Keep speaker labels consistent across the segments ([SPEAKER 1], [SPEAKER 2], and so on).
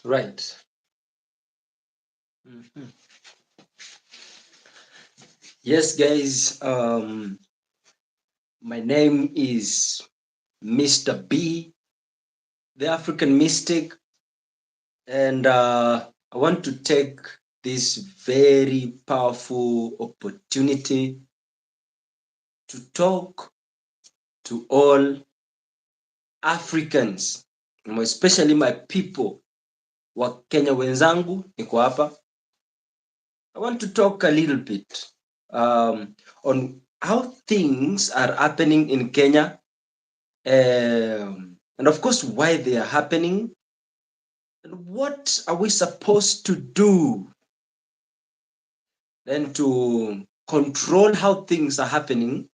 [SPEAKER 1] Right. Mhm. Yes, guys. My name is Mr. B, the African Mystic, and I want to take this very powerful opportunity to talk to all Africans, especially my people wa Kenya wenzangu, niko hapa. I want to talk a little bit on how things are happening in Kenya, and of course why they are happening, and what are we supposed to do then to control how things are happening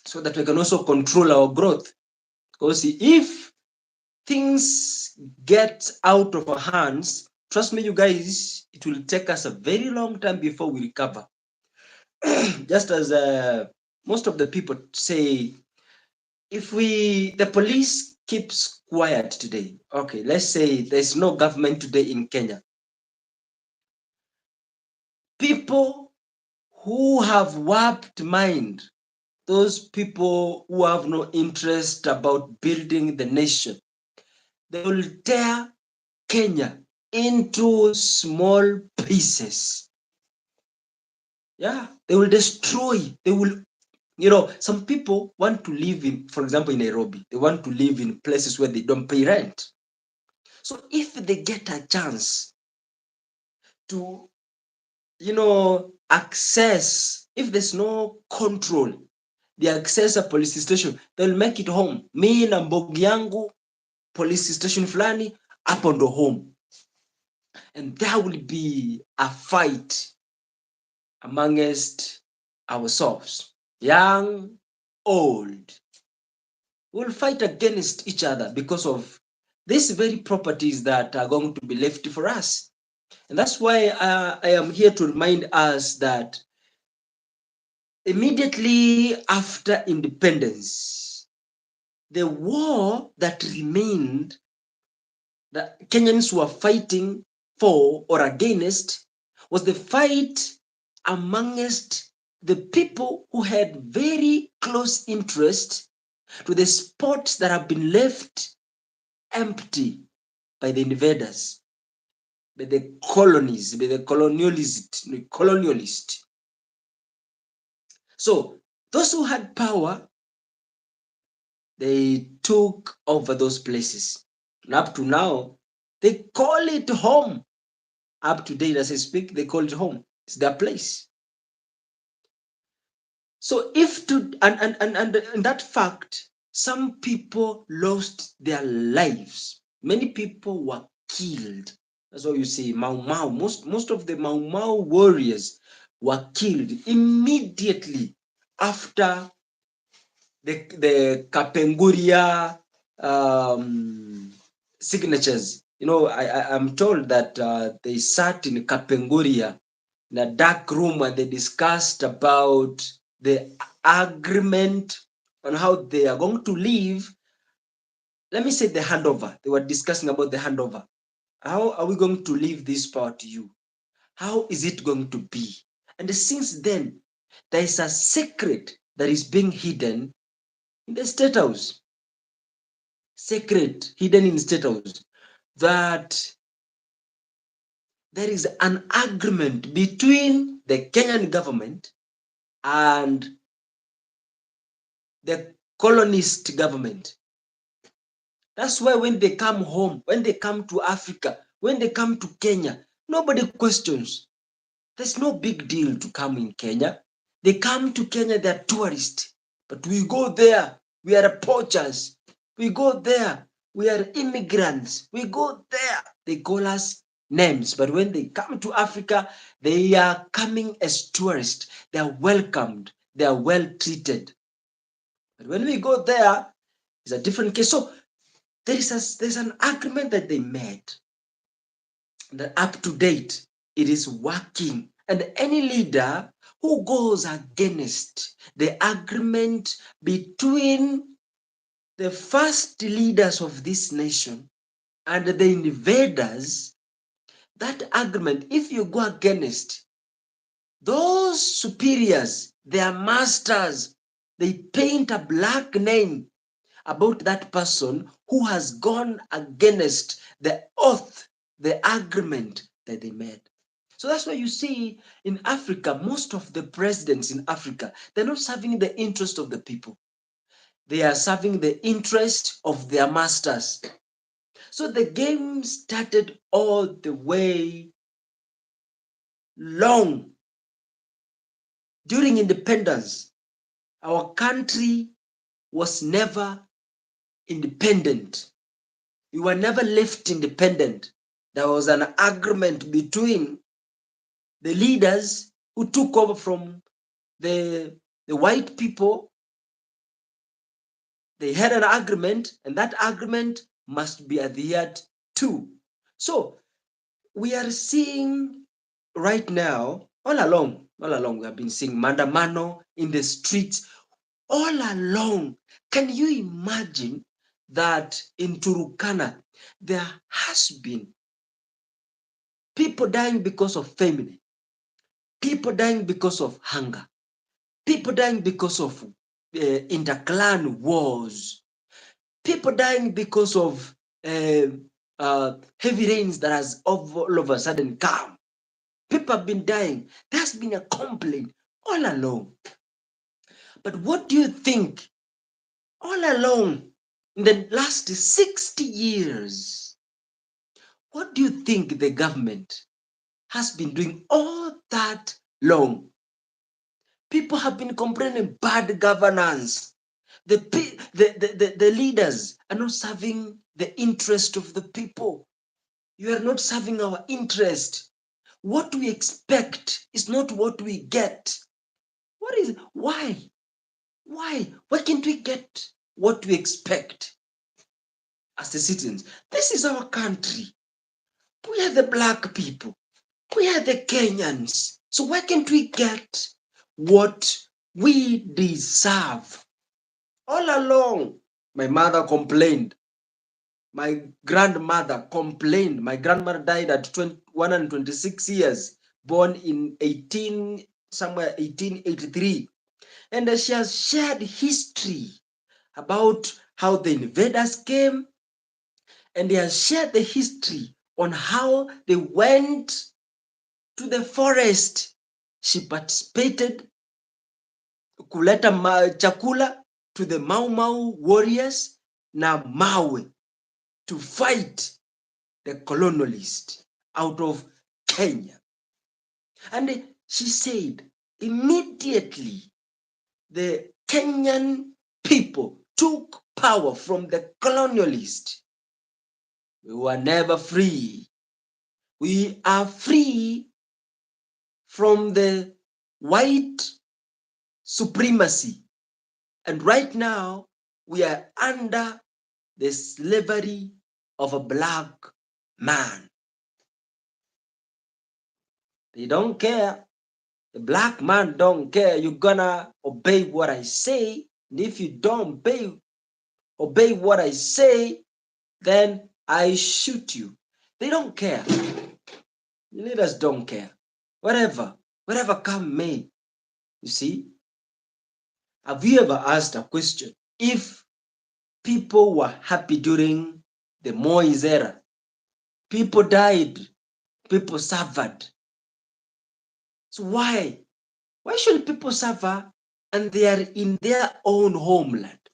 [SPEAKER 1] so that we can also control our growth. Because if things get out of our hands, trust me, you guys, it will take us a very long time before we recover. Just as most of the people say, if the police keeps quiet today, okay, let's say there's no government today in Kenya, people who have warped mind, those people who have no interest about building the nation, they will tear Kenya into small pieces. Yeah, they will destroy. They will, some people want to live in, for example, in Nairobi, they want to live in places where they don't pay rent. So if they get a chance to, access, if there's no control, they access a police station, they'll make it home. Me na mbogi yangu, police station fulani, hapo ndo home. And there will be a fight amongst ourselves, young, old. We'll fight against each other because of these very properties that are going to be left for us. And that's why I am here to remind us that immediately after independence, the war that remained, that Kenyans were fighting for or against, was the fight amongst the people who had very close interest to the spots that have been left empty by the invaders, by the colonies, by the colonialists. So those who had power, they took over those places. And up to now, they call it home. Up to date, as I speak, they call it home. It's their place. So if to and that fact, some people lost their lives. Many people were killed. That's why you see Mau Mau. Most of the Mau Mau warriors were killed immediately after the Kapenguria signatures. I'm told that they sat in Kapenguria in a dark room and they discussed about the agreement on how they are going to live. Let me say the handover. They were discussing about the handover. How are we going to leave this power to you? How is it going to be? And since then, there is a secret that is being hidden in the State House. Secret hidden in the State House, that there is an agreement between the Kenyan government and the colonist government. That's why when they come home, when they come to Africa, when they come to Kenya, nobody questions. There's no big deal to come in Kenya. They come to Kenya, they're tourists. But we go there, we are poachers. We go there, we are immigrants. We go there, they call us names. But when they come to Africa, they are coming as tourists. They are welcomed. They are well treated. But when we go there, it's a different case. So there's an agreement that they made, that up to date, it is working. And any leader who goes against the agreement between the first leaders of this nation and the invaders, that agreement, if you go against those superiors, their masters, they paint a black name about that person who has gone against the oath, the agreement that they made. So that's why you see in Africa, most of the presidents in Africa, they're not serving the interest of the people. They are serving the interest of their masters. So the game started all the way long. During independence, our country was never independent. We were never left independent. There was an agreement between the leaders who took over from the white people. They had an agreement, and that agreement must be adhered to. So we are seeing right now, all along, we have been seeing mandamano in the streets all along. Can you imagine that in Turukana, there has been people dying because of famine, people dying because of hunger, people dying because of interclan wars, people dying because of heavy rains that has all of a sudden come. People have been dying. There's been a complaint all along. But what do you think? All along, in the last 60 years, what do you think the government has been doing all that long? People have been complaining bad governance. The leaders are not serving the interest of the people. You are not serving our interest. What we expect is not what we get. What is why? Why? Why can't we get what we expect as the citizens? This is our country. We are the black people. We are the Kenyans. So why can't we get what we deserve? All along, my mother complained. My grandmother complained. My grandmother died at 126 years, born in 1883. And she has shared history about how the invaders came, and they has shared the history on how they went to the forest. She participated kuleta chakula to the Mau Mau warriors na mawe to fight the colonialist out of Kenya. And she said immediately the Kenyan people took power from the colonialist. We were never free. We are free from the white supremacy. And right now, we are under the slavery of a black man. They don't care. The black man don't care. You're gonna obey what I say. And if you don't obey what I say, then I shoot you. They don't care. The leaders don't care. Whatever come may. You see? Have you ever asked a question? If people were happy during the Moise era, people died, people suffered. So why? Why should people suffer and they are in their own homeland?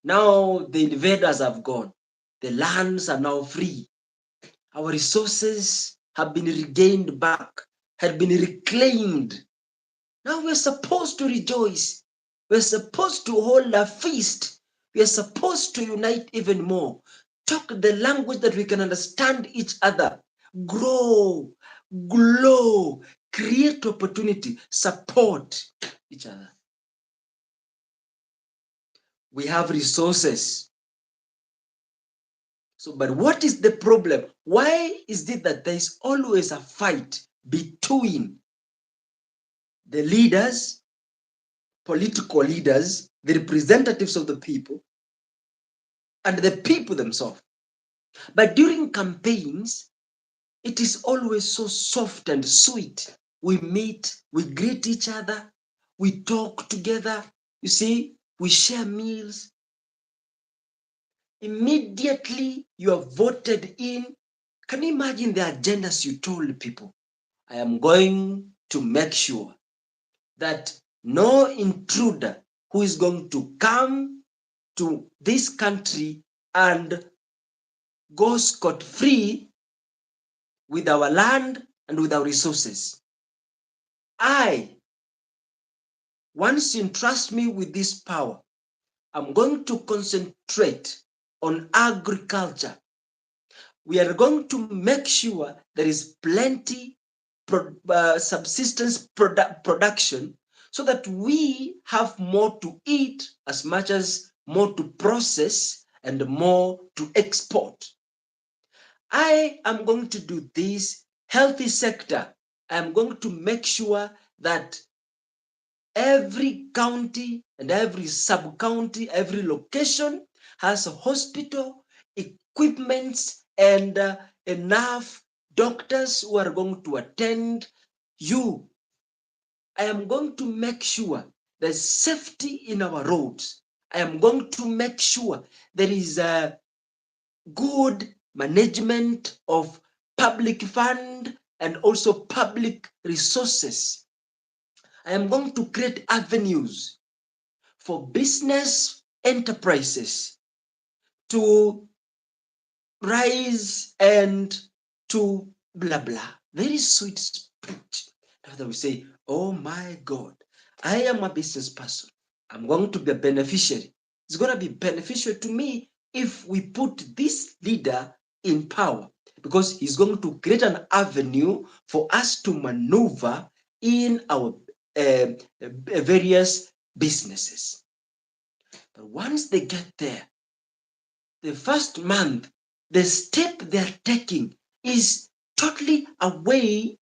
[SPEAKER 1] Now the invaders have gone. The lands are now free. Our resources have been regained back, have been reclaimed. Now we're supposed to rejoice. We're supposed to hold a feast. We're supposed to unite even more. Talk the language that we can understand each other. Grow, glow, create opportunity, support each other. We have resources. So, but what is the problem? Why is it that there is always a fight between the leaders, political leaders, the representatives of the people, and the people themselves? But during campaigns, it is always so soft and sweet. We meet, we greet each other, we talk together, you see, we share meals. Immediately you are voted in. Can you imagine the agendas you told people? I am going to make sure that no intruder who is going to come to this country and go scot-free with our land and with our resources. Once you entrust me with this power, I'm going to concentrate on agriculture. We are going to make sure there is plenty subsistence production so that we have more to eat as much as more to process and more to export. I am going to do this healthy sector. I am going to make sure that every county and every sub-county, every location has a hospital, equipments, and enough doctors who are going to attend you. I am going to make sure there's safety in our roads. I am going to make sure there is a good management of public fund and also public resources. I am going to create avenues for business enterprises to rise and to blah blah. Very sweet speech. After we say, oh my God, I am a business person. I'm going to be a beneficiary. It's going to be beneficial to me if we put this leader in power, because he's going to create an avenue for us to maneuver in our various businesses. But once they get there, the first month, the step they're taking is totally away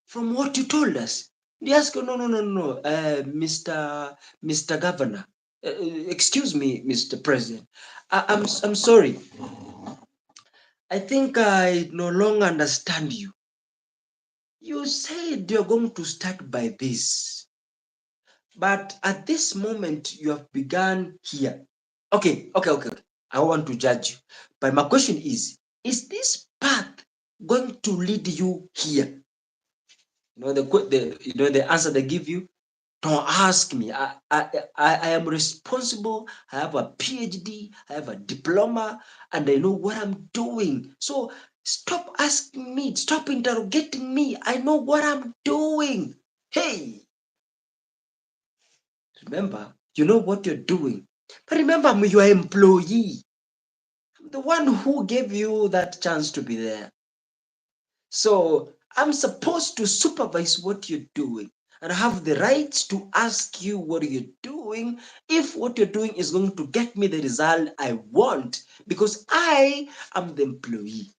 [SPEAKER 1] from what you told us. They ask, no, Mr. Governor, excuse me, Mr. President, I'm sorry. I think I no longer understand you. You said you're going to start by this, but at this moment you have begun here. Okay. I want to judge you, but my question is this path going to lead you here? The answer they give you. Don't ask me. I am responsible. I have a PhD. I have a diploma, and I know what I'm doing. So stop asking me. Stop interrogating me. I know what I'm doing. Hey, remember, you know what you're doing. But remember, I'm your employee. I'm the one who gave you that chance to be there. So I'm supposed to supervise what you're doing, and I have the right to ask you what you're doing if what you're doing is going to get me the result I want, because I am the employee.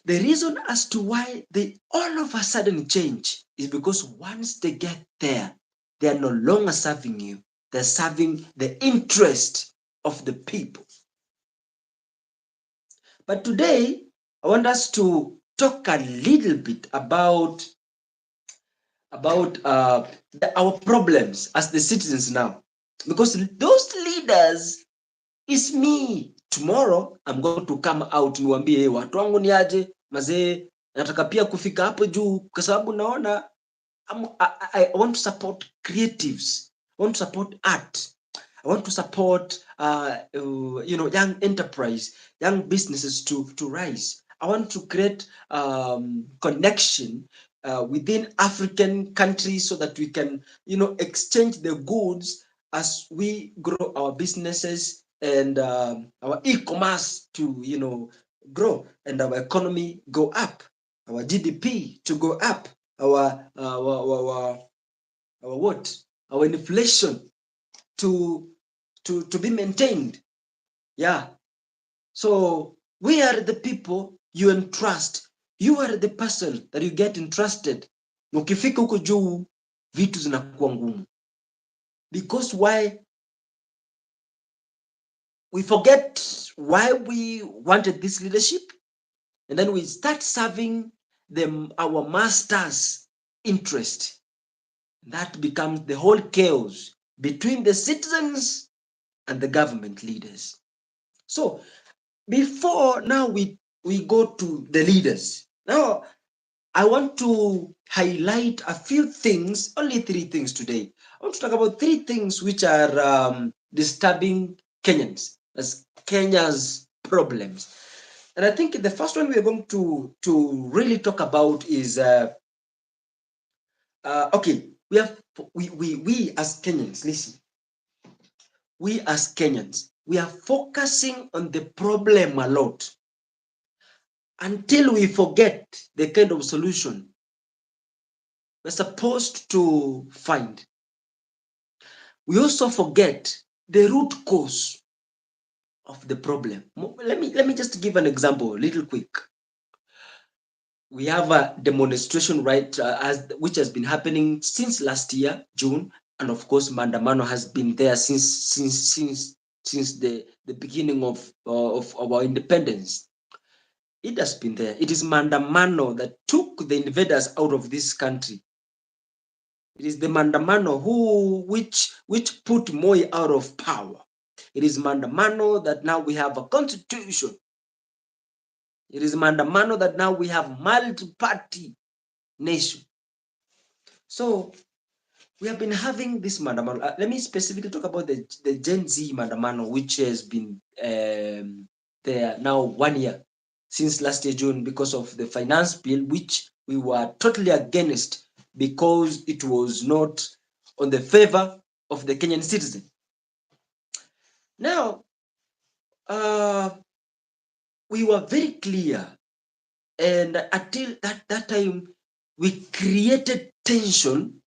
[SPEAKER 1] The reason as to why they all of a sudden change is because once they get there, they are no longer serving you. They're serving the interest of the people. But today, I want us to talk a little bit about our problems as the citizens now, because those leaders is me. Tomorrow I'm going to come out niwaambie watu wangu ni aje mazee, nataka pia kufika hapo juu, kwa sababu naona I want to support creatives. I want to support art. I want to support young enterprise, young businesses to rise. I want to create connection within African countries so that we can exchange the goods as we grow our businesses and our e-commerce to grow, and our economy go up, our GDP to go up, our what? Our inflation to be maintained. Yeah. So we are the people you entrust. You are the person that you get entrusted. Ukifika huko juu vitu zinakuwa ngumu. Because why? we forget why we wanted this leadership, and then we start serving them our master's interest. That becomes the whole chaos between the citizens and the government leaders. So before now we go to the leaders. Now I want to highlight a few things, only 3 things today. I want to talk about 3 things which are disturbing Kenyans, as Kenya's problems. And I think the first one we are going to really talk about is okay. We as Kenyans, listen. We as Kenyans, we are focusing on the problem a lot until we forget the kind of solution we're supposed to find. We also forget the root cause of the problem. Let me just give an example, little quick. We have a demonstration, right, which has been happening since last year, June, and of course, Mandamano has been there since the beginning of our independence. It has been there. It is Mandamano that took the invaders out of this country. It is the Mandamano which put Moi out of power. It is Mandamano that now we have a constitution. It is Mandamano that now we have multi-party nation. So we have been having this Mandamano. Let me specifically talk about the Gen Z Mandamano, which has been there now 1 year since last year June, because of the finance bill, which we were totally against because it was not on the favor of the Kenyan citizen. Now, we were very clear, and until that time, we created tension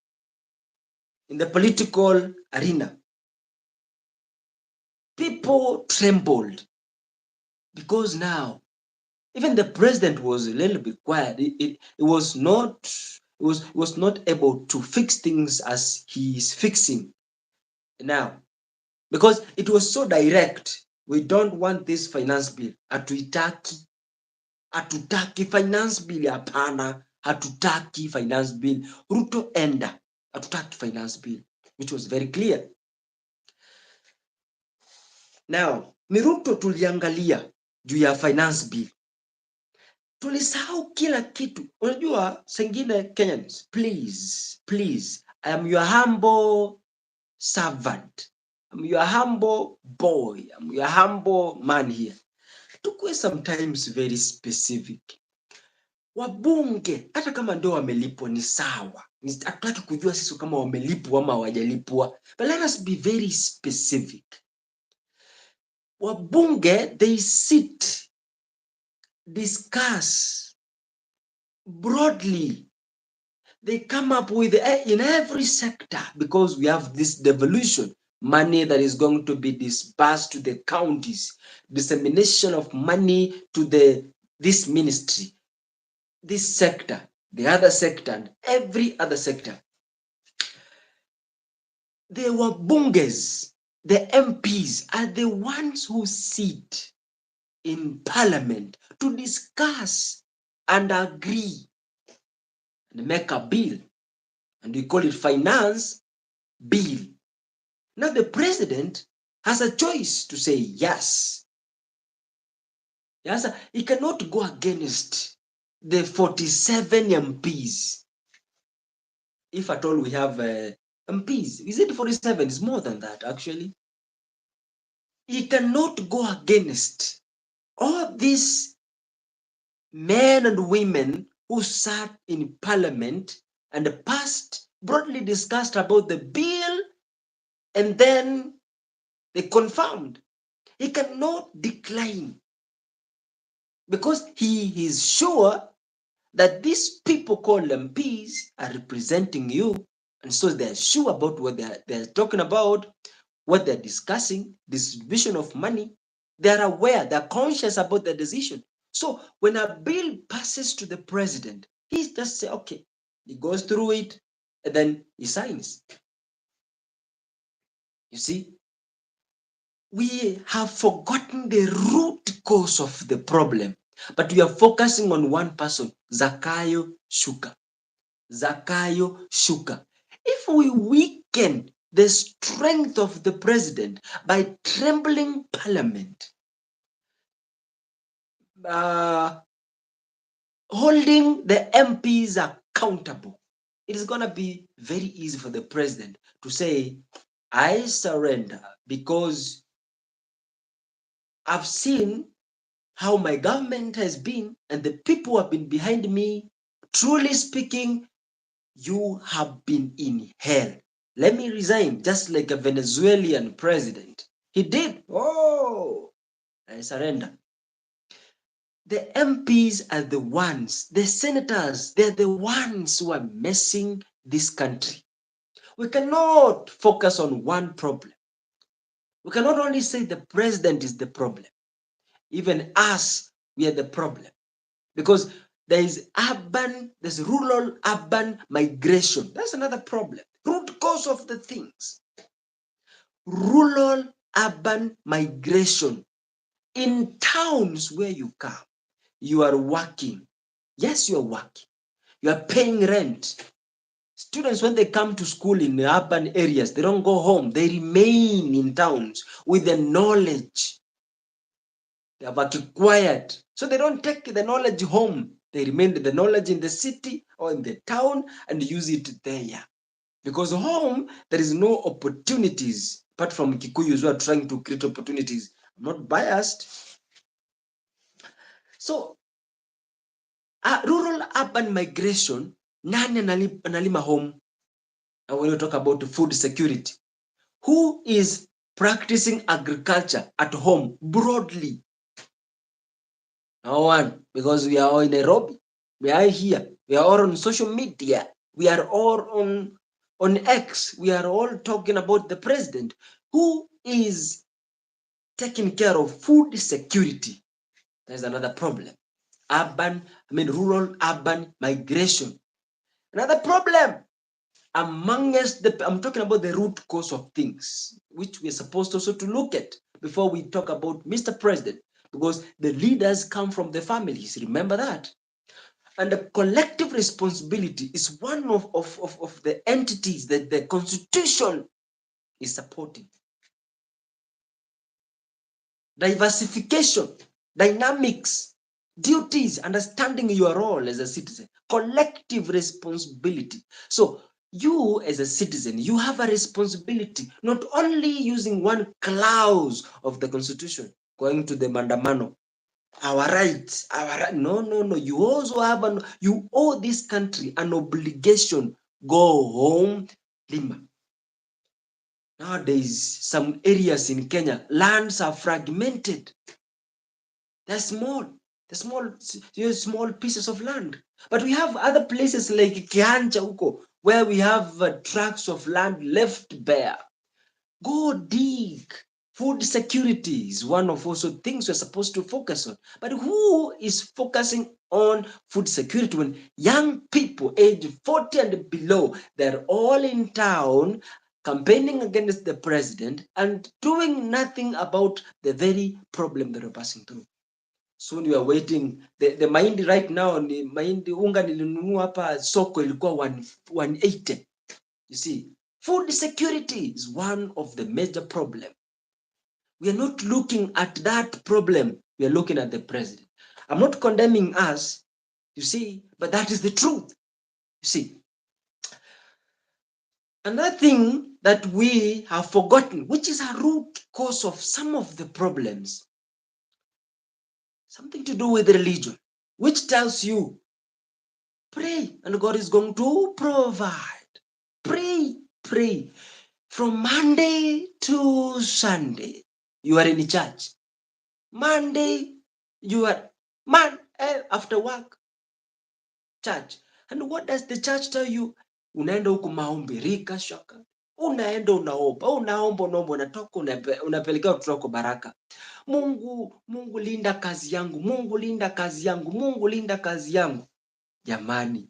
[SPEAKER 1] in the political arena. People trembled because now even the president was a little bit quiet. It was not able to fix things as he is fixing now, because it was so direct. We don't want this finance bill. Hatutaki finance bill, hapana. Hatutaki finance bill. Ruto enda. Hatutaki finance bill, which was very clear. Now, ni Ruto tuliangalia juu ya finance bill. Tulisahau kila kitu. Unajua, sengine Kenyans, please, I am your humble servant. I'm your humble boy. I'm your humble man here. Tukue sometimes very specific. Wabunge hata kama ndio wamelipwa ni sawa. Hatutaki kujua sisi kama wamelipwa ama hawajalipwa. But let us be very specific. Wabunge, they sit, discuss broadly. They come up with in every sector, because we have this devolution money that is going to be disbursed to the counties, dissemination of money to this ministry, this sector, the other sector, and every other sector. The wabunges, the MPs, are the ones who sit in parliament to discuss and agree and make a bill, and we call it finance bill. Now the president has a choice to say yes. Yes, he cannot go against the 47 MPs. If at all we have MPs, is it 47? It's more than that, actually. He cannot go against all these men and women who sat in parliament and passed, broadly discussed about the bill, and then they confirmed. He cannot decline, because he is sure that these people called MPs are representing you, and so they're sure about what they're talking about, what they're discussing, distribution of money. They're aware, they're conscious about the decision. So when a bill passes to the president, he just say, okay, he goes through it, and then he signs. You see, we have forgotten the root cause of the problem, but we are focusing on one person, Zakayo Shuka. Zakayo Shuka. If we weaken the strength of the president by trembling parliament, holding the MPs accountable, it is going to be very easy for the president to say, I surrender because I've seen how my government has been and the people who have been behind me. Truly speaking, you have been in hell. Let me resign, just like a Venezuelan president. He did. Oh, I surrender. The MPs are the ones, the senators, they're the ones who are messing this country. We cannot focus on one problem. We cannot only say the president is the problem. Even us, we are the problem. Because there's rural urban migration. That's another problem. Root cause of the things. Rural urban migration. In towns where you come, you are working. Yes, you are working. You are paying rent. Students, when they come to school in urban areas, they don't go home. They remain in towns with the knowledge they have acquired. So they don't take the knowledge home. They remain with the knowledge in the city or in the town and use it there. Because home, there is no opportunities, apart from Kikuyus who are trying to create opportunities. I'm not biased. So, rural urban migration, nani analima home? And when you talk about food security, who is practicing agriculture at home broadly? No one, because we are all in Nairobi. We are here. We are all on social media. We are all on X. We are all talking about the president. Who is taking care of food security? There's another problem. Rural urban migration. Another problem. I'm talking about the root cause of things, which we're supposed also to look at before we talk about Mr. President, because the leaders come from the families. Remember that. And the collective responsibility is one of the entities that the Constitution is supporting. Diversification, dynamics, duties, understanding your role as a citizen, collective responsibility. So you as a citizen, you have a responsibility, not only using one clause of the Constitution, going to the mandamano, our rights, no. You also have you owe this country an obligation. Go home, Lima. Nowadays, some areas in Kenya, lands are fragmented. They're small pieces of land. But we have other places like Kianja huko, where we have tracts of land left bare. Go dig. Food security is one of also things we're supposed to focus on. But who is focusing on food security when young people age 40 and below, they're all in town campaigning against the president and doing nothing about the very problem that we're passing through? Soon we are waiting. The mahindi right now, ni mahindi unga nilinunua hapa soko ilikuwa 180. You see, food security is one of the major problems. We are not looking at that problem. We are looking at the president. I'm not condemning us, you see, but that is the truth. You see, another thing that we have forgotten, which is a root cause of some of the problems, something to do with religion, which tells you, pray and God is going to provide. Pray. From Monday to Sunday, you are in church. Monday, you are after work, church. And what does the church tell you? Unaenda huku maombi, rika shaka. Unaenda unaomba, unatoka unapelekea watoto wako baraka. Mungu linda kazi yangu, Mungu linda kazi yangu, Mungu linda kazi yangu. Jamani,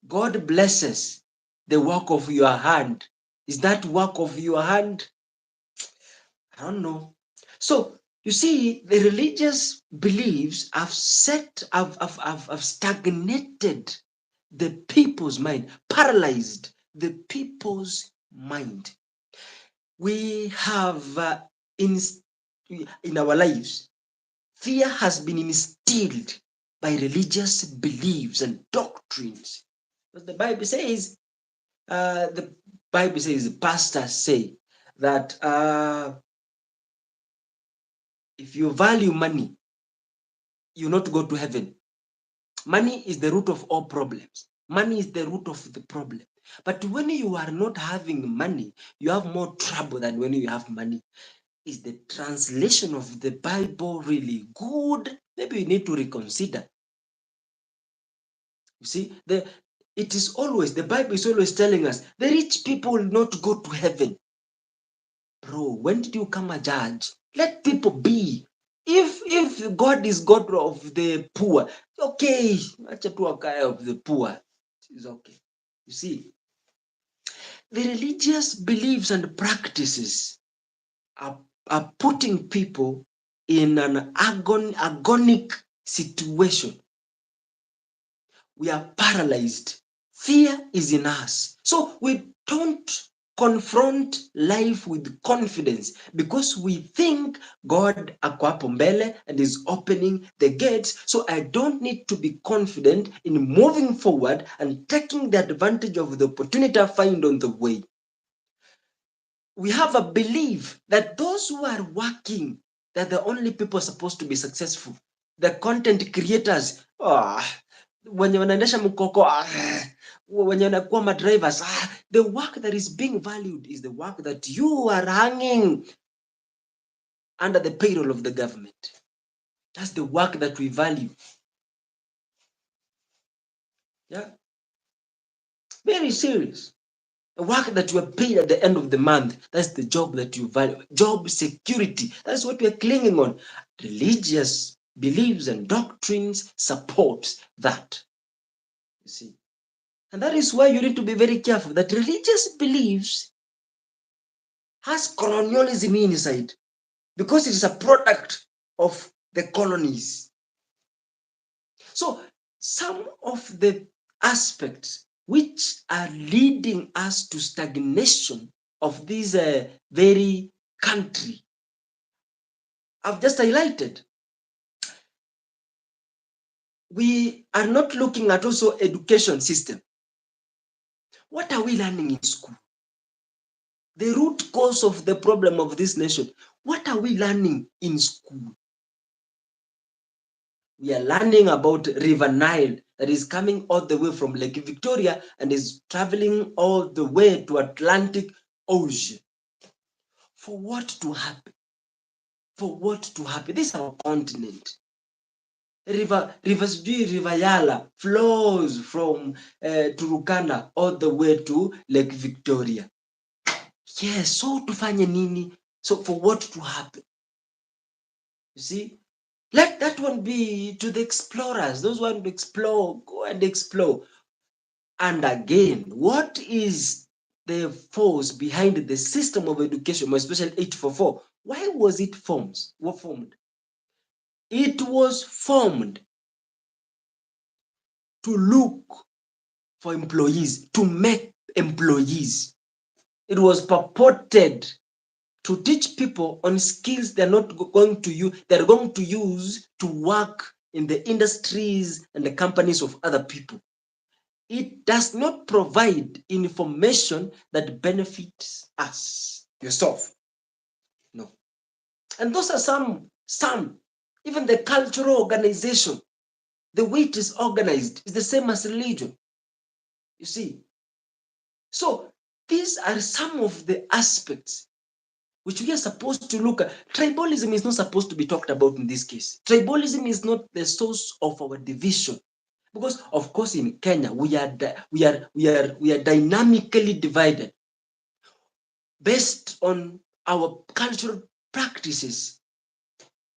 [SPEAKER 1] God blesses the work of your hand. Is that work of your hand? I don't know. So you see, the religious beliefs have stagnated the people's mind, paralyzed the people's mind. We have in our lives, fear has been instilled by religious beliefs and doctrines. But the Bible says, pastors say that if you value money, you not go to heaven. Money is the root of all problems. Money is the root of the problem. But when you are not having money, you have more trouble than when you have money. Is the translation of the Bible really good? Maybe you need to reconsider. You see, the Bible is always telling us the rich people will not go to heaven. Bro, when did you come a judge? Let people be. If God is God of the poor, okay, acha tu akae of the poor. It's okay. You see, the religious beliefs and practices are putting people in an agonic situation. We are paralyzed. Fear is in us. So we don't confront life with confidence because we think God ako hapo mbele and is opening the gates. So I don't need to be confident in moving forward and taking the advantage of the opportunity I find on the way. We have a belief that those who are working, that the only people supposed to be successful. The content creators, wenye wanaendesha mkoko, wenye wanakuwa madrivers, the work that is being valued is the work that you are hanging under the payroll of the government. That's the work that we value. Yeah, very serious. The work that you are paid at the end of the month, that's the job that you value. Job security, that's what we're clinging on. Religious beliefs and doctrines supports that. You see. And that is why you need to be very careful that religious beliefs has colonialism inside because it is a product of the colonies. So some of the aspects which are leading us to stagnation of this very country I've just highlighted. We are not looking at also education system. What are we learning in school? The root cause of the problem of this nation. What are we learning in school? We are learning about River Nile that is coming all the way from Lake Victoria and is traveling all the way to Atlantic Ocean. For what to happen? For what to happen? This is our continent. River Yala flows from Turkana all the way to Lake Victoria. Yes, so tufanye nini? So for what to happen? You see, let that one be to the explorers. Those who want to explore, go and explore. And again, what is the force behind the system of education, especially 844? Why was it formed? It was formed to look for employees, to make employees. It was purported to teach people on skills they're not going to use, they're going to use to work in the industries and the companies of other people. It does not provide information that benefits us, yourself. No. And those are some, even the cultural organization, the way it is organized is the same as religion. You see. So these are some of the aspects which we are supposed to look at. Tribalism is not supposed to be talked about in this case. Tribalism is not the source of our division. Because of course in Kenya we are dynamically divided based on our cultural practices,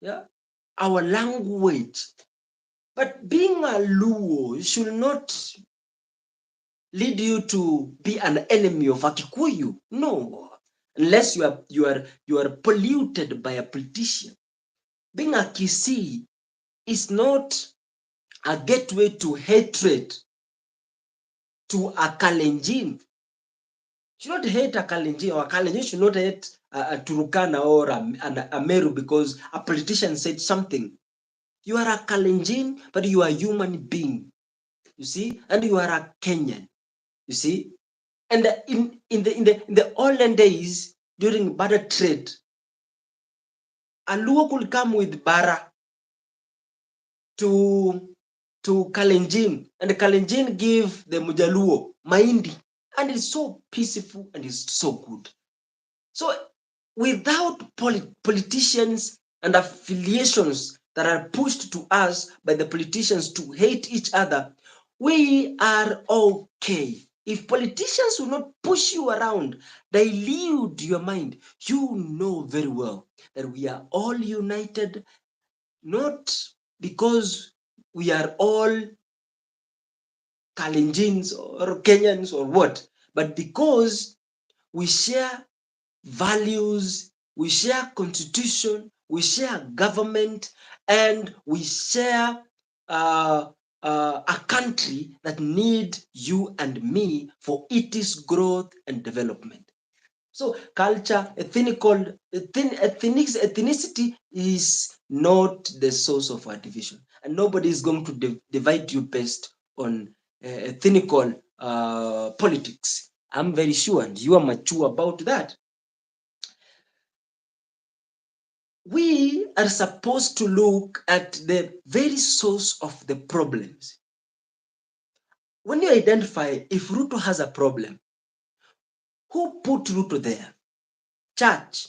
[SPEAKER 1] yeah, our language. But being a Luo should not lead you to be an enemy of a Kikuyu. No, unless you are polluted by a politician. Being a Kisii is not a gateway to hatred to a Kalenjin. You should not hate a Kalenjin, or a Kalenjin should not hate a Turukana or a Meru because a politician said something. You are a Kalenjin, but you are a human being, you see, and you are a Kenyan, you see. And in the olden days, during barter trade, a Luo could come with bara to Kalenjin, and the Kalenjin give the Mujaluo mahindi, and it's so peaceful and it's so good. So without politicians and affiliations that are pushed to us by the politicians to hate each other, we are okay. If politicians will not push you around, dilute your mind, you know very well that we are all united, not because we are all Kalenjins or Kenyans or what, but because we share values, we share constitution, we share government, and we share a country that needs you and me for its growth and development. So culture, ethnicity is not the source of our division, and nobody is going to divide you based on ethnical politics. I'm very sure, and you are mature about that. We are supposed to look at the very source of the problems. When you identify if Ruto has a problem, who put Ruto there? Church.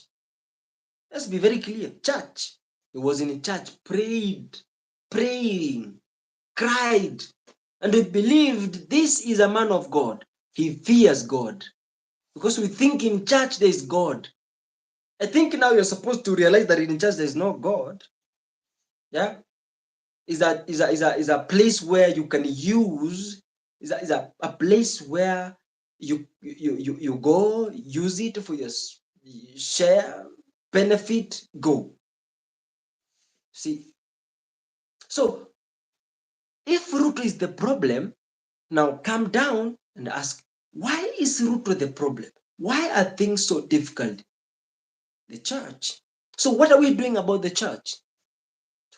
[SPEAKER 1] Let's be very clear. Church. He was in church, praying, cried, and we believed this is a man of God. He fears God. Because we think in church there is God. I think now you're supposed to realize that in church there is no God. Yeah? Is a place where you can use, is a place where you go, use it for your share, benefit, go. See, so if Ruto is the problem, now come down and ask, why is Ruto the problem? Why are things so difficult? The church. So what are we doing about the church?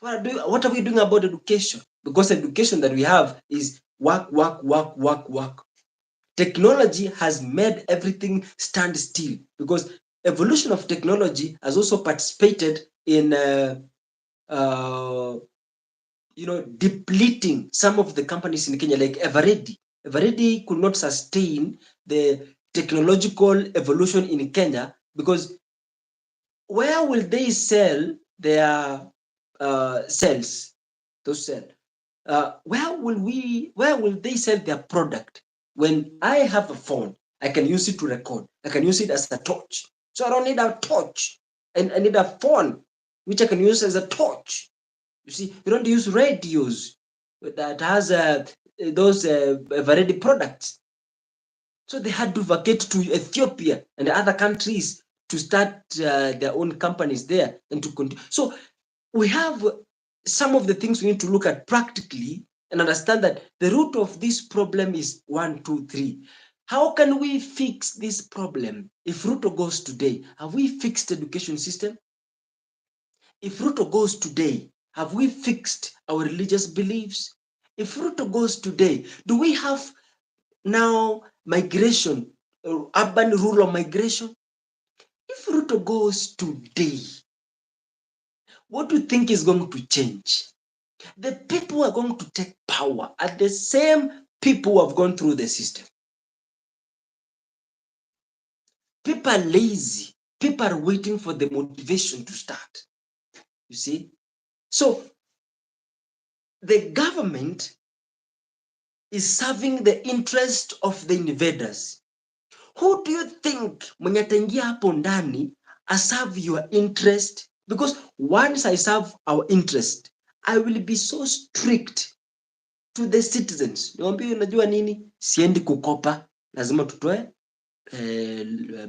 [SPEAKER 1] What are we doing about education? Because education that we have is work. Technology has made everything stand still because evolution of technology has also participated in depleting some of the companies in Kenya, like Eveready. Eveready could not sustain the technological evolution in Kenya because where will they sell their cells? Those cells. Where will they sell their product? When I have a phone, I can use it to record. I can use it as a torch. So I don't need a torch. And I need a phone, which I can use as a torch. You see, you don't use radios that has those variety products. So they had to vacate to Ethiopia and other countries to start their own companies there and to continue. So we have some of the things we need to look at practically and understand that the root of this problem is 1, 2, 3. How can we fix this problem? If Ruto goes today, have we fixed the education system? If Ruto goes today, have we fixed our religious beliefs? If Ruto goes today, do we have now migration, urban rural migration? If Ruto goes today, what do you think is going to change? The people who are going to take power are the same people who have gone through the system. People are lazy. People are waiting for the motivation to start. You see? So the government is serving the interest of the invaders. Who do you think mwenye ataingia hapo ndani I serve your interest? Because once I serve our interest, I will be so strict to the citizens. Niwaambie, unajua nini? Siendi kukopa, lazima tutoe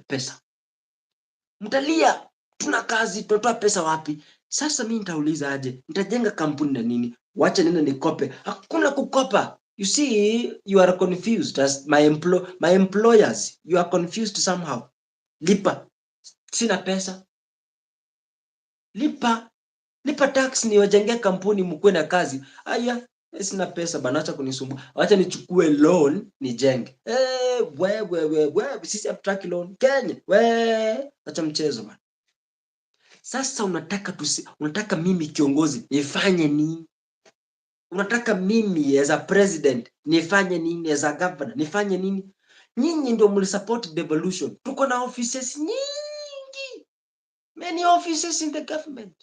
[SPEAKER 1] pesa. Mtalia, tuna kazi, tutoa pesa wapi? Sasa mimi nitauliza aje? Nitajenga kampuni na nini? Wacha nenda nikope. Hakuna kukopa. You see, you are confused as my employers. You are confused somehow. Lipa. Sina pesa. Lipa tax ni wajengea kampuni mkue na kazi. Aya, sina pesa bana, acha kunisumbua. Acha nichukue loan nijenge. We sisi hatutaki loan Kenya. Acha mchezo bana. Sasa unataka mimi kiongozi nifanye nini? Unataka mimi as a president nifanye nini? As a governor nifanye nini? Nyinyi ndio mlisupport devolution. Tuko na offices nyingi. Many offices in the government.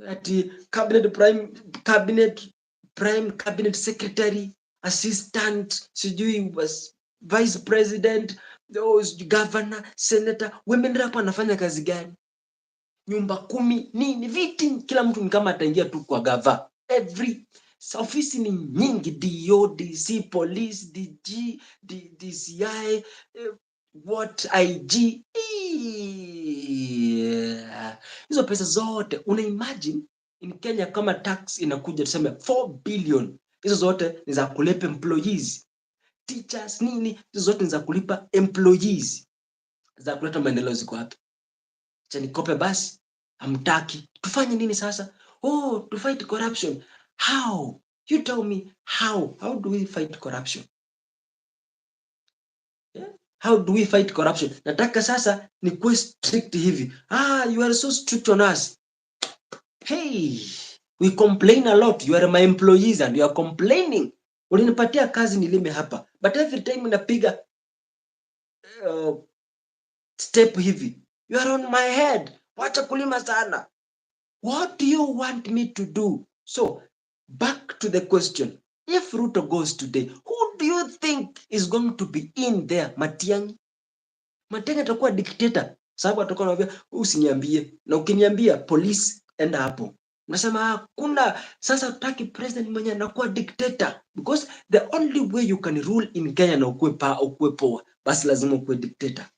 [SPEAKER 1] Ati cabinet secretary, assistant, sijui was vice president, those governor, senator, women rap anafanya kazi gani? Nyumba 10 nini viti, kila mtu ni kama ataingia tu kwa gava. Every ofisi ni nyingi, DO, DC, police, DG, DCI, what IG. Hizo pesa zote una imagine in Kenya kama tax inakuja tuseme 4 billion, hizo zote ni za kulipa employees, teachers nini, hizo zote ni za kulipa employees, za kuleta maendeleo. Ziko wapi? Acha nikope basi. Hamtaki. Tufanye nini sasa? To fight corruption. How? You tell me how. How do we fight corruption? Yeah? How do we fight corruption? Nataka sasa ni kuwe strict hivi. You are so strict on us. Hey, we complain a lot. You are my employees and you are complaining. Ulinipatia kazi nilime hapa. But every time napiga step hivi, you are on my head. Wacha kulima sana. What do you want me to do? So, back to the question. If Ruto goes today, who do you think is going to be in there? Matiang'i? Matiang'i atakuwa dictator. Sababu atakuwa anambia usiniambie. Na ukiniambia police enda hapo. Nasema hakuna, sasa tutaki president mwenye anakuwa dictator, because the only way you can rule in Kenya na ukue poa, basi lazima ukue dictator.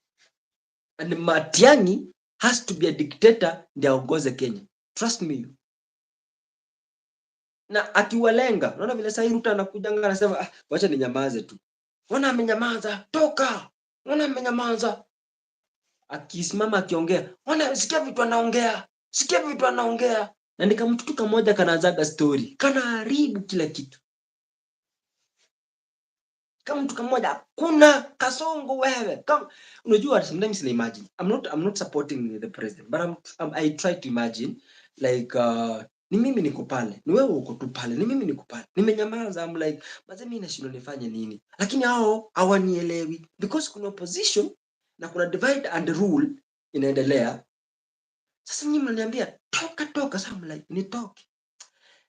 [SPEAKER 1] And Matiang'i has to be a dictator ndio aongoze Kenya. Trust me. Na akiwalenga, unaona vile sasa Ruto anakujanga anasema wacha ninyamaze tu. Unaona amenyamaza, toka. Unaona amenyamaza. Akisimama akiongea, unaona sikia vitu anaongea. Na nika mtu kimoja kanaanzaga story, kanaharibu kila kitu. Kama mtu kimoja kuna kasongo wewe. Kama unajua sometimes I imagine. I'm not supporting the president, but I try to imagine like ni mimi niko pale, ni wewe uko tu pale, ni mimi niko pale, nimenyamaza. I'm like, basi mimi nashindwa nifanye nini? Lakini hao hawanielewi because kuna opposition na kuna divide and rule inaendelea. Sasa nyinyi mnaniambia toka. Sasa I'm like, nitoke.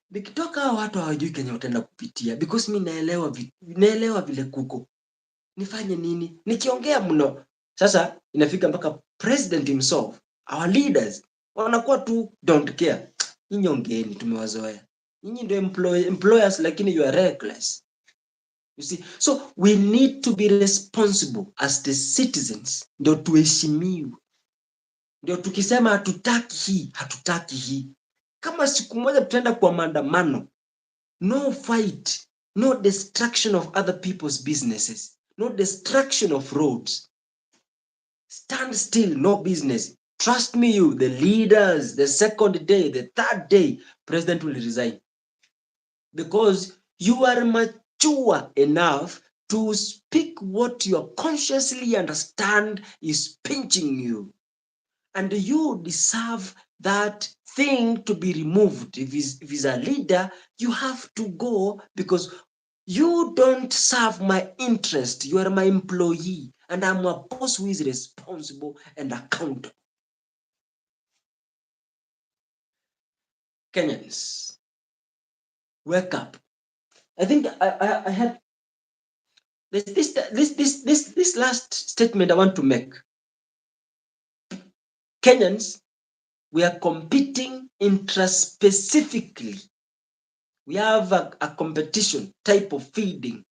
[SPEAKER 1] Nikitoka hao watu hawajui Kenya utaenda kupitia because mimi naelewa vile kuko. Nifanye nini? Nikiongea mno. Sasa inafika mpaka president himself, our leaders wanakuwa tu don't care. Nyinyi ongeeni, tumewazoea. Nyinyi ndio employers lakini you are reckless. You see? So we need to be responsible as the citizens. Ndio tuheshimiwe. Ndio tukisema hatutaki hii. Kama siku moja tutaenda kwa maandamano, no fight, no destruction of other people's businesses, no destruction of roads. Stand still, no business. Trust me, the leaders, the second day, the third day, president will resign. Because you are mature enough to speak what you consciously understand is pinching you. And you deserve that thing to be removed. If he's a leader, you have to go because you don't serve my interest. You are my employee. And I'm a boss who is responsible and accountable. Kenyans, wake up. I think I had this last statement I want to make. Kenyans, we are competing intraspecifically We have a competition type of feeding.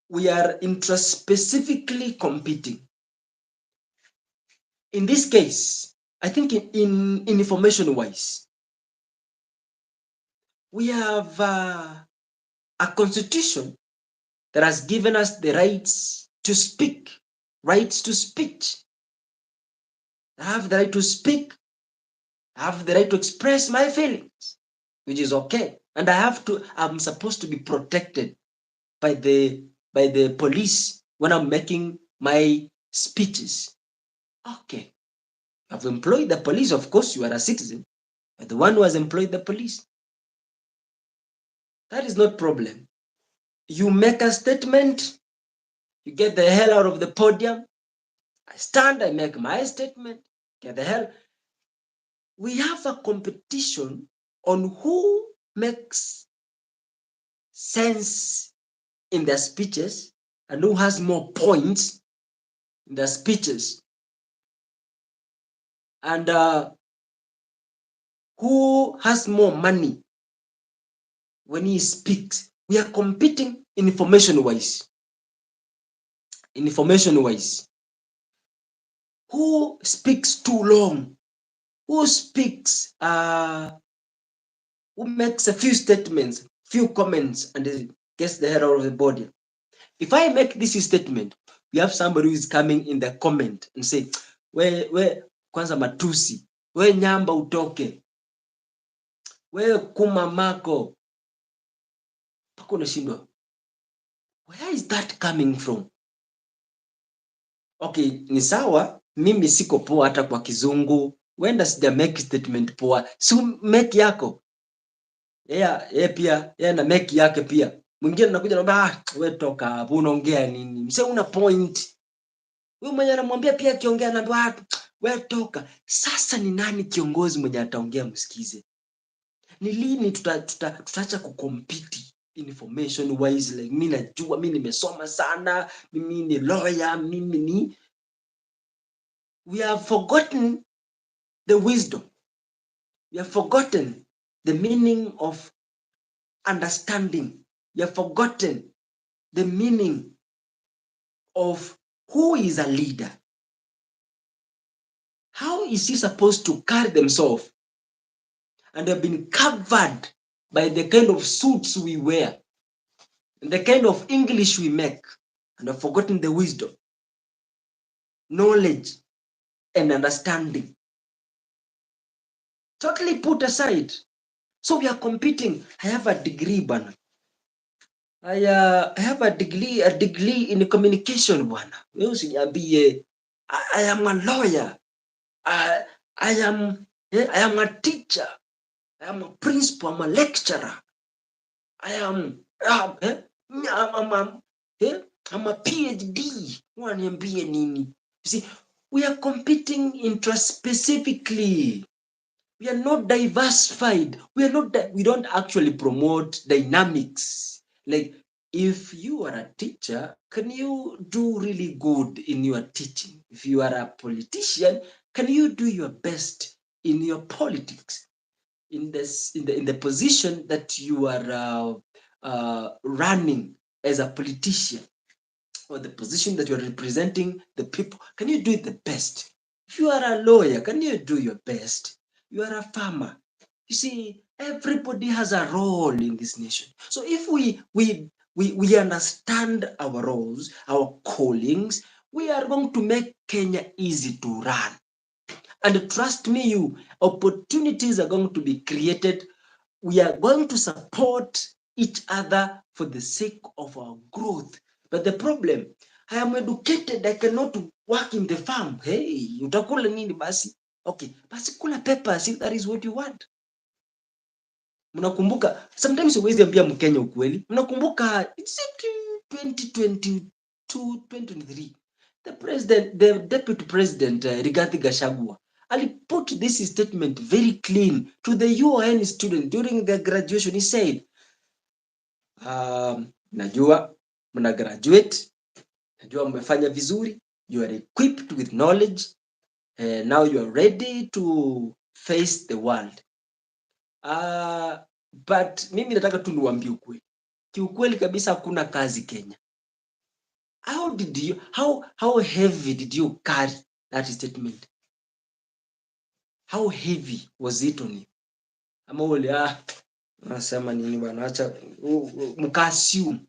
[SPEAKER 1] We are intraspecifically competing. In this case, I think in information-wise, we have a constitution that has given us the rights to speak, rights to speech. I have the right to speak. I have the right to express my feelings, which is okay. And I'm supposed to be protected by the police when I'm making my speeches. Okay. I've employed the police. Of course, you are a citizen. But the one who has employed the police. That is not problem. You make a statement, you get the hell out of the podium. I stand, I make my statement, get the hell. We have a competition on who makes sense in their speeches and who has more points in their speeches, and who has more money when he speaks. We are competing information-wise. Information-wise. Who speaks too long? Who speaks, who makes a few statements, few comments, and gets the head out of the body? If I make this statement, we have somebody who is coming in the comment and say, we kwanza matusi, we nyamba utoke, we kuma mako. Pako unashindwa, where is that coming from? Okay, ni sawa, mimi siko poa hata kwa kizungu, wenda sija make statement poa, si make yako. Yeye pia, yeye na make yake pia. Mwingine anakuja anambia, we toka hapo, unaongea nini? Mse una point. Wewe mwenye anamwambia pia akiongea anaambia, we toka. Sasa ni nani kiongozi mwenye ataongea msikize? Ni lini tutaacha kucompete information wise? Like mimi najua, mimi nimesoma sana, mimi ni lawyer, mimi ni. We have forgotten the wisdom. We have forgotten the meaning of understanding. We have forgotten the meaning of who is a leader. How is he supposed to carry themselves? And they've been covered by the kind of suits we wear, and the kind of English we make, and have forgotten the wisdom, knowledge, and understanding. Totally put aside. So we are competing. I have a degree, bwana. I have a degree in communication, bwana. I am a lawyer. I am a teacher. I am a principal. I'm a lecturer. I'm a PhD. You see, we are competing intraspecifically. We are not diversified. We don't actually promote dynamics. Like, if you are a teacher, can you do really good in your teaching? If you are a politician, can you do your best in your politics? In the position that you are running as a politician, or the position that you are representing the people, can you do it the best? If you are a lawyer, can you do your best? You are a farmer. You see, everybody has a role in this nation. So if we understand our roles, our callings, we are going to make Kenya easy to run. And trust me, opportunities are going to be created. We are going to support each other for the sake of our growth. But the problem, I am educated, I cannot work in the farm. Hey, utakula nini basi? Okay, basi kula peppers if that is what you want. Mnakumbuka, sometimes huwezi ambia Mkenya ukweli. Mnakumbuka, it's 2022, 2023. The deputy president, Rigathi Gachagua, put this statement very clean to the UN student during their graduation. He said, najua mna graduate, najua mmefanya vizuri, you are equipped with knowledge, now you are ready to face the world. But mimi nataka tu niwaambie ukweli. Kiukweli kabisa hakuna kazi Kenya. How heavy did you carry that statement? How heavy was it on you? Ama ule nasema nini bwana, acha mkasum.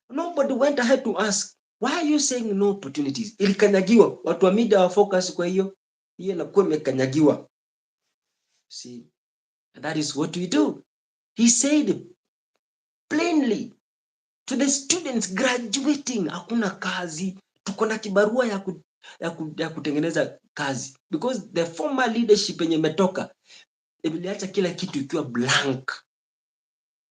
[SPEAKER 1] Nobody went ahead to ask, why are you saying no opportunities? Ilikanyagiwa, watu wa media wa focus kwa hiyo inakuwa imekanyagiwa. See, and that is what we do. He said plainly to the students graduating, hakuna kazi, tuko na kibarua ya kutengeneza kazi, because the former leadership yenye imetoka iliacha kila kitu ikiwa blank,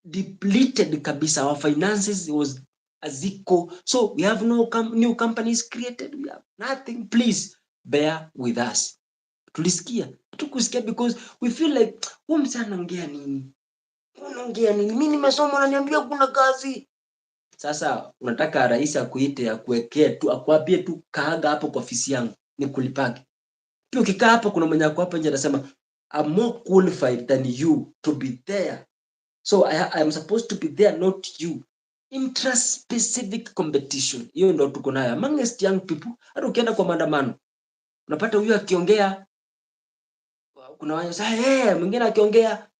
[SPEAKER 1] depleted kabisa. Our finances was aziko, so we have no new companies created, we have nothing. Please bear with us. Tulisikia tukusikia because we feel like huyu msana anaongea nini, mimi nimesoma na niambia kuna kazi. Sasa unataka rais akuite akuwekee tu akwambie tu kaaga hapo kwa ofisi yangu nikulipake. Pia ukikaa hapo kuna mwenye ako hapo nje anasema I'm more qualified than you to be there. So I am supposed to be there, not you. Intra-specific competition. Hiyo ndio tuko nayo amongst young people. Hata ukienda kwa maandamano unapata huyu akiongea, kuna wale sasa mwingine akiongea,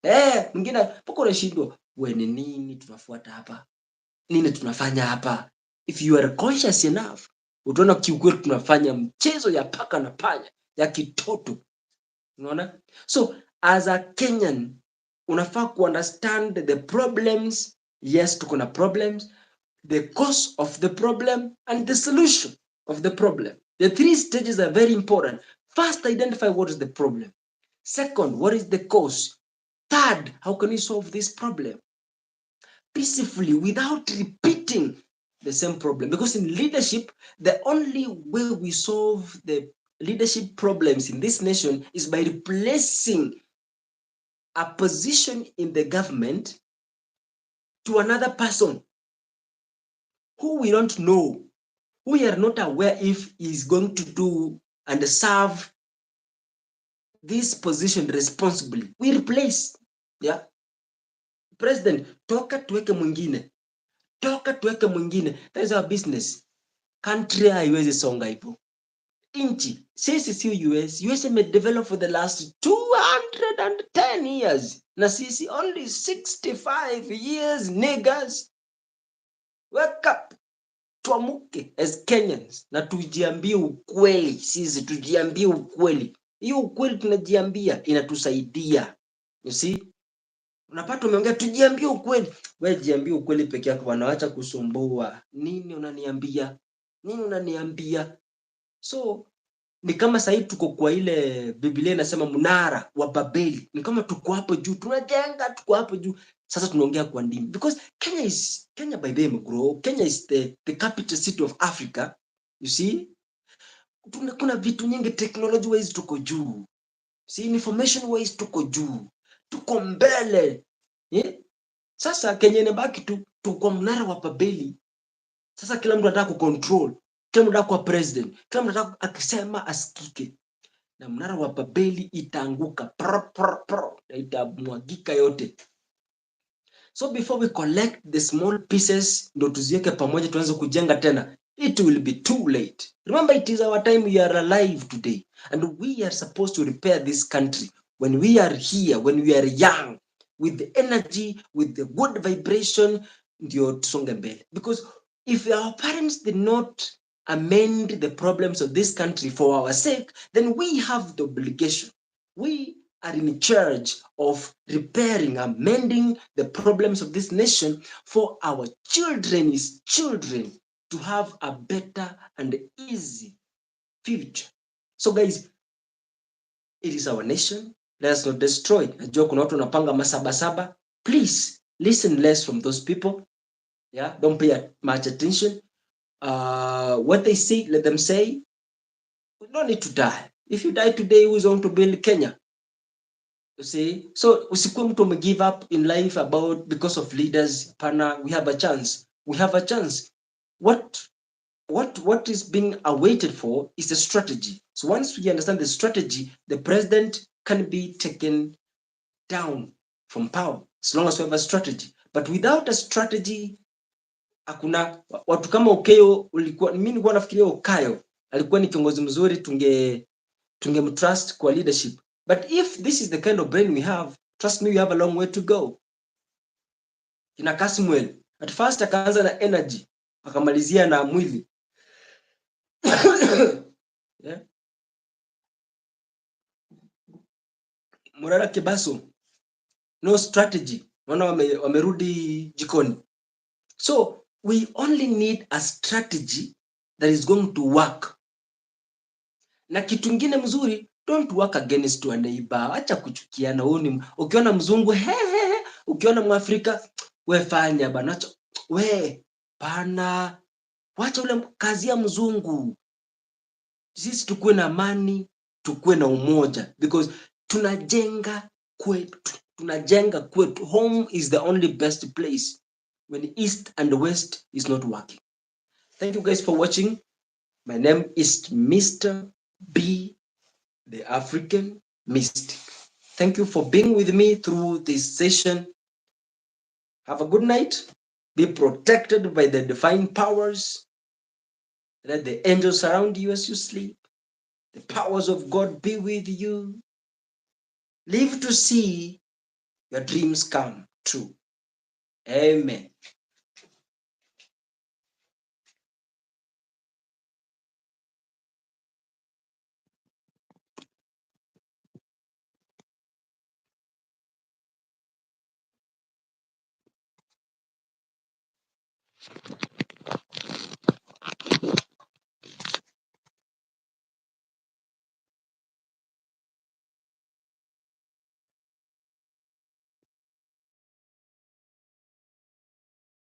[SPEAKER 1] mwingine poko unashindwa, wewe ni nini tunafuata hapa? Nini tunafanya hapa? If you are conscious enough, utaona kiukweli tunafanya mchezo ya paka na panya, ya kitoto. Unaona? So as a Kenyan, unafaa ku understand the problems. Yes, tuko na problems, the cause of the problem and the solution of the problem. The three stages are very important. First, identify what is the problem. Second, what is the cause? Third, how can you solve this problem peacefully without repeating the same problem? Because in leadership, the only way we solve the leadership problems in this nation is by replacing a position in the government to another person who we don't know, who we are not aware if is going to do and serve this position responsibly. We replace, yeah. President, toka tuweke mwingine. That is our business. Country haiwezi songa hivyo. Inchi, sisi si US. US imedevelop for the last 210 years. Na sisi only 65 years, niggas. Wake up. Tuamuke as Kenyans na tujiambie ukweli. Sisi tujiambie ukweli. Hiyo ukweli tunajiambia inatusaidia. You see? Unapata umeongea tujiambie ukweli. Wewe jiambie ukweli peke yako, wanaacha kusumbua. Nini unaniambia? So ni kama sasa tuko kwa ile Biblia inasema mnara wa Babeli. Ni kama tuko hapo juu, tunajenga, tuko hapo juu. Sasa tunaongea kwa ndimi. Because Kenya by the way grow. Kenya is the capital city of Africa. You see? Kuna vitu nyingi, technology wise tuko juu. See, information wise tuko juu. Tuko mbele. Sasa Kenya inabaki tuko mnara wa Babeli. Sasa kila mtu anataka kucontrol, kila mtu anataka kuwa president, kila mtu anataka akisema asikike. Na mnara wa Babeli itaanguka, itamwagika yote. So before we collect the small pieces ndo tuziweke pamoja tuanze kujenga tena, it will be too late. Remember, it is our time. We are alive today and we are supposed to repair this country when we are here, when we are young, with the energy, with the good vibration, ndio tusonge mbele. Because if our parents did not amend the problems of this country for our sake, then we have the obligation. We are in charge of repairing, amending the problems of this nation for our children's children to have a better and easy future. So guys, it is our nation. Let us not destroy. Najua kuna watu wanapanga masabasaba. Please listen less from those people. Yeah, don't pay much attention. What they say, let them say. We don't need to die. If you die today, who is going to build Kenya? You see? So usikuwe mtu give up in life because of leaders. Pana, we have a chance. We have a chance. What is being awaited for is a strategy. So once we understand the strategy, the president can be taken down from power, as long as we have a strategy. But without a strategy, hakuna watu kama Okeyo. Mimi nilikuwa nafikiria Okayo alikuwa ni kiongozi mzuri, tungemtrust kwa leadership. But if this is the kind of brain we have, trust me, we have a long way to go. Kina Kasmuel at first akaanza na energy, akamalizia na mwili. Yeah. Morara Kebaso, no strategy, naona wamerudi jikoni. So we only need a strategy that is going to work. Na kitu kingine mzuri, don't work against your neighbor. Acha kuchukiana. Ukiona mzungu ukiona Mwafrika we fanya bana, we pana, wacha ule kazi ya mzungu. Sisi tukue na amani, tukue na umoja, because tunajenga kwetu. Home is the only best place when east and west is not working. Thank you guys for watching. My name is Mr. Bii the African Mystic. Thank you for being with me through this session. Have a good night. Be protected by the divine powers. Let the angels surround you as you sleep. The powers of God be with you. Live to see your dreams come true. Amen.